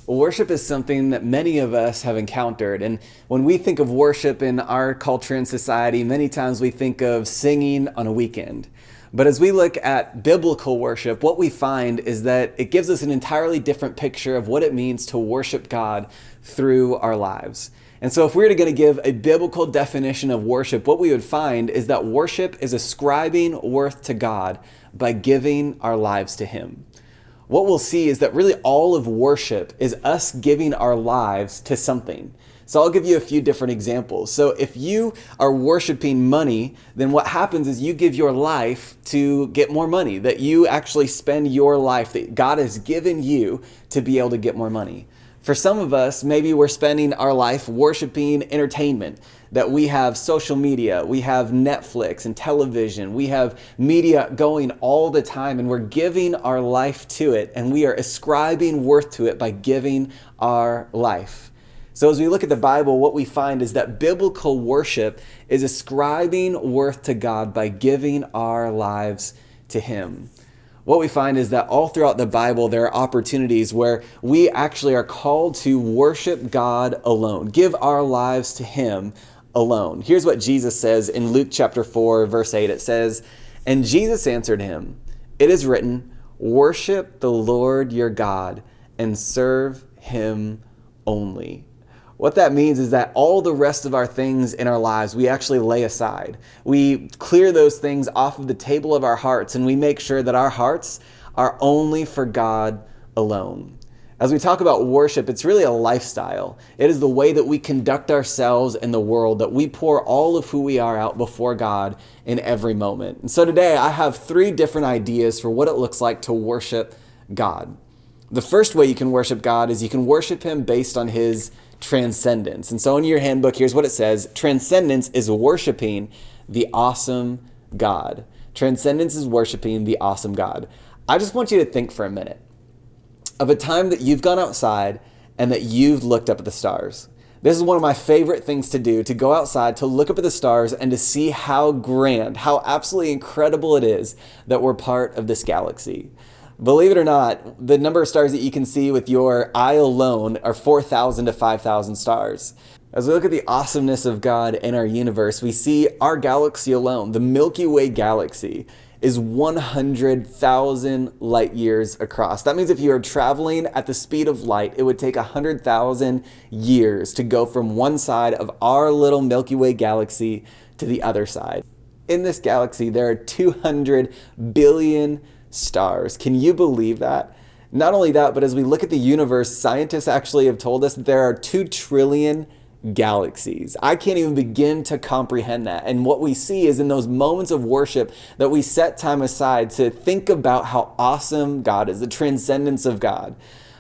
Worship is something that many of us have encountered. And when we think of worship in our culture and society, many times we think of singing on a weekend. But as we look at biblical worship, what we find is that it gives us an entirely different picture of what it means to worship God through our lives. And so if we were going to give a biblical definition of worship, what we would find is that worship is ascribing worth to God by giving our lives to Him. What we'll see is that really all of worship is us giving our lives to something. So I'll give you a few different examples. So if you are worshiping money, then what happens is you give your life to get more money, that you actually spend your life that God has given you to be able to get more money. For some of us, maybe we're spending our life worshiping entertainment, that we have social media, we have Netflix and television, we have media going all the time, and we're giving our life to it, and we are ascribing worth to it by giving our life. So as we look at the Bible, what we find is that biblical worship is ascribing worth to God by giving our lives to Him. What we find is that all throughout the Bible, there are opportunities where we actually are called to worship God alone, give our lives to Him alone. Here's what Jesus says in Luke chapter 4, verse 8. It says, "And Jesus answered him, 'It is written, worship the Lord your God and serve Him only.'" What that means is that all the rest of our things in our lives, we actually lay aside. We clear those things off of the table of our hearts, and we make sure that our hearts are only for God alone. As we talk about worship, it's really a lifestyle. It is the way that we conduct ourselves in the world, that we pour all of who we are out before God in every moment. And so today I have 3 different ideas for what it looks like to worship God. The first way you can worship God is you can worship Him based on His transcendence. And so in your handbook, here's what it says. Transcendence is worshiping the awesome God. Transcendence is worshiping the awesome God. I just want you to think for a minute of a time that you've gone outside and that you've looked up at the stars. This is one of my favorite things to do, to go outside, to look up at the stars and to see how grand, how absolutely incredible it is that we're part of this galaxy. Believe it or not, the number of stars that you can see with your eye alone are 4,000 to 5,000 stars. As we look at the awesomeness of God in our universe, we see our galaxy alone, the Milky Way galaxy, is 100,000 light years across. That means if you are traveling at the speed of light, it would take 100,000 years to go from one side of our little Milky Way galaxy to the other side. In this galaxy, there are 200 billion stars. Can you believe that? Not only that, but as we look at the universe, scientists actually have told us that there are 2 trillion galaxies. I can't even begin to comprehend that. And what we see is in those moments of worship that we set time aside to think about how awesome God is, the transcendence of God.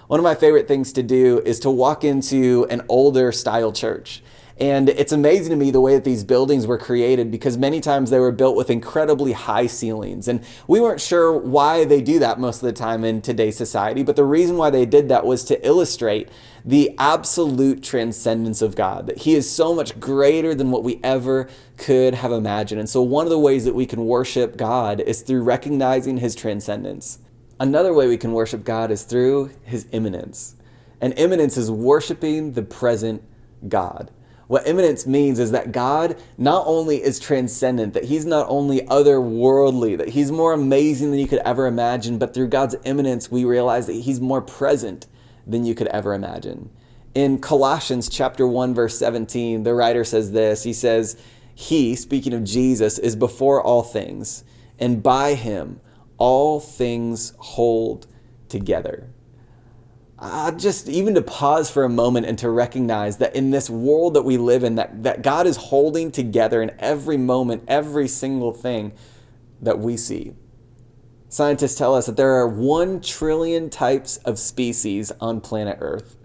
One of my favorite things to do is to walk into an older style church. And it's amazing to me the way that these buildings were created, because many times they were built with incredibly high ceilings. And we weren't sure why they do that most of the time in today's society, but the reason why they did that was to illustrate the absolute transcendence of God, that He is so much greater than what we ever could have imagined. And so one of the ways that we can worship God is through recognizing His transcendence. Another way we can worship God is through His immanence. And immanence is worshiping the present God. What immanence means is that God not only is transcendent, that He's not only otherworldly, that He's more amazing than you could ever imagine, but through God's immanence, we realize that He's more present than you could ever imagine. In Colossians chapter 1, verse 17, the writer says this. He says, "He," speaking of Jesus, "is before all things, and by Him all things hold together." Just even to pause for a moment and to recognize that in this world that we live in, that God is holding together in every moment, every single thing that we see. Scientists tell us that there are 1 trillion types of species on planet Earth,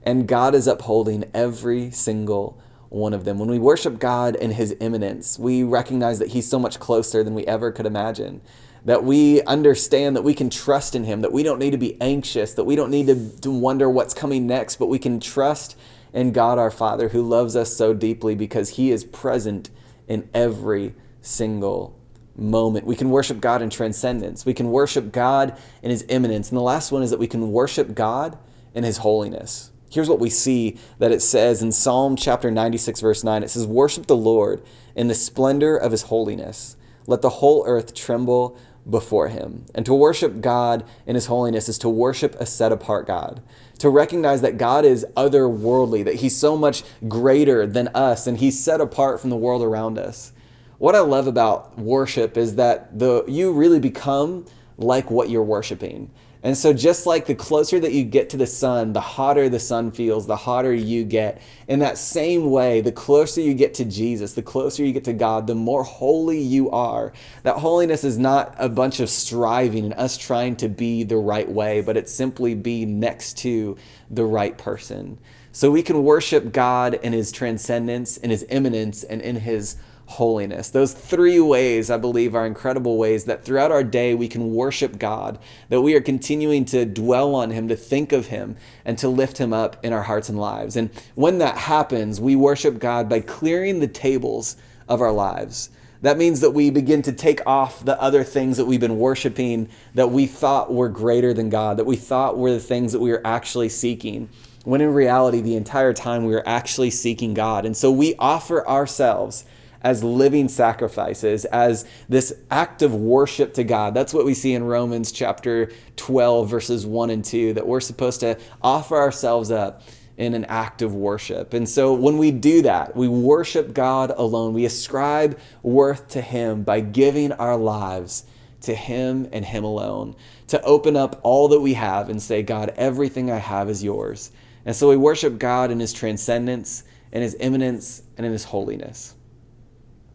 and God is upholding every single one of them. When we worship God in His immanence, we recognize that He's so much closer than we ever could imagine. That we understand that we can trust in Him, that we don't need to be anxious, that we don't need to wonder what's coming next, but we can trust in God our Father, who loves us so deeply because He is present in every single moment. We can worship God in transcendence. We can worship God in His immanence. And the last one is that we can worship God in his holiness. Here's what we see that it says in Psalm chapter 96, verse 9. It says, "Worship the Lord in the splendor of his holiness. Let the whole earth tremble before him." And to worship God in his holiness is to worship a set-apart God. To recognize that God is otherworldly, that he's so much greater than us, and he's set apart from the world around us. What I love about worship is that you really become like what you're worshiping. And so just like the closer that you get to the sun, the hotter the sun feels, the hotter you get. In that same way, the closer you get to Jesus, the closer you get to God, the more holy you are. That holiness is not a bunch of striving and us trying to be the right way, but it's simply be next to the right person. So we can worship God in his transcendence, in his immanence, and in his holiness. Those three ways, I believe, are incredible ways that throughout our day we can worship God, that we are continuing to dwell on him, to think of him, and to lift him up in our hearts and lives. And when that happens, we worship God by clearing the tables of our lives. That means that we begin to take off the other things that we've been worshiping that we thought were greater than God, that we thought were the things that we were actually seeking, when in reality, the entire time we were actually seeking God. And so we offer ourselves as living sacrifices, as this act of worship to God. That's what we see in Romans chapter 12, verses 1 and 2, that we're supposed to offer ourselves up in an act of worship. And so when we do that, we worship God alone. We ascribe worth to him by giving our lives to him and him alone, to open up all that we have and say, God, everything I have is yours. And so we worship God in his transcendence, in his immanence, and in his holiness.